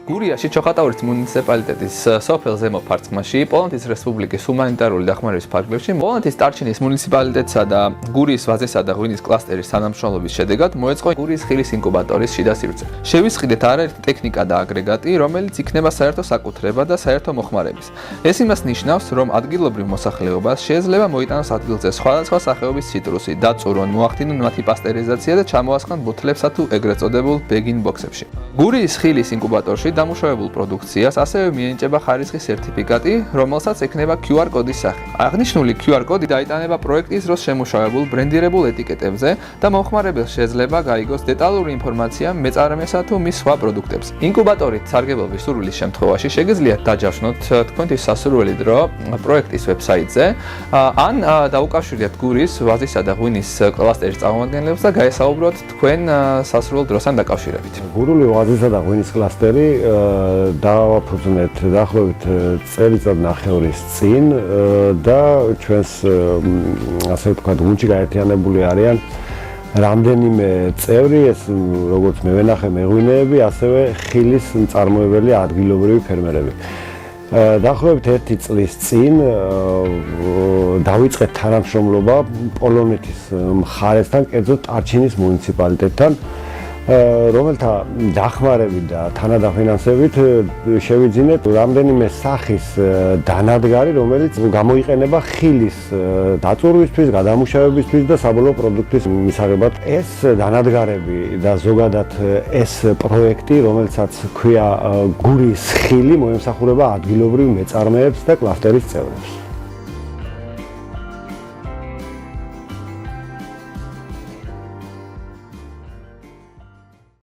გურიაში ჩოხატაურის მუნიციპალიტეტის სოფელ ზემო ფარცხმაში, პოლონეთის რესპუბლიკის ჰუმანიტარული დახმარების ფარგლებში, პოლონეთის ტარჩინის მუნიციპალიტეტსა და გურიის ვაზისა და ღვინის კლასტერის თანამშრომლობის შედეგად მოეწყო გურიის ხილის ინკუბატორის შიდა სივრცე. შევისყიდეთ არაერთი ტექნიკა და აგრეგატი, რომელიც იქნება საერთო საკუთრება და საერთო მოხმარების. ეს იმას ნიშნავს, რომ ადგილობრივ მოსახლეობას შეიძლება მოიტანოს ადგილზე სხვადასხვა სახეობის ციტრუსი, დაწურონ, მოახდინონ მათი პასტერიზაცია და ჩამოასხან ბოთლებსა თუ ეგრეთ წოდებულ ბეგინ ბოქსებში. გურიის ხილის ინკუბატორში დამუშავებულ პროდუქციას ასევე მიენიჭება ხარისხის სერტიფიკატი, რომელსაც ექნება QR კოდის სახით. აღნიშნული QR კოდი დაიტანება პროექტის დროს შემუშავებულ ბრენდირებულ ეტიკეტებზე და მომხმარებელს შეიძლება გაიგოს დეტალური ინფორმაცია მეწარმესა თუ მის სხვა პროდუქტებზე. ინკუბატორით სარგებლობის სურვილის შემთხვევაში შეგიძლიათ დაჯავშნოთ თქვენთვის სასურველი დრო პროექტის ვებსაიტზე ან დაუკავშირდეთ გურიის ვაზისა და ღვინის კლასტერის წარმომადგენლებს და გაესაუბროთ თქვენ სასურველ დროსთან დაკავშირებით. გურული ვაზისა და ღვინის კლასტერი დავაფუძნეთ დაახლოებით წელიწად ნახევრის წინ და ჩვენს ასე ვთქვათ გუნდში გაერთიანებული არიან რამდენიმე წევრი, ეს როგორც მე ვენახე მეღვინეები, ასევე ხილის მწარმოებელი ადგილობრივი ფერმერები. დაახლოებით 1 წლის წინ დავიწყეთ თანამშრომლობა პოლონეთის მხარესთან, კერძოდ ტარჩინის მუნიციპალიტეტთან, რომელთა დახმარებით და თანადაფინანსებით შევიძინეთ რამდენიმე სახის დანადგარი, რომელიც გამოიყენება ხილის დაწურვისთვის, გადამუშავებისთვის და საბოლოო პროდუქტის მისაღებად. ეს დანადგარები და ზოგადად ეს პროექტი, რომელსაც ქვია გურიის ხილი, მოემსახურება ადგილობრივ მეწარმეებს და კლასტერის წევრებს.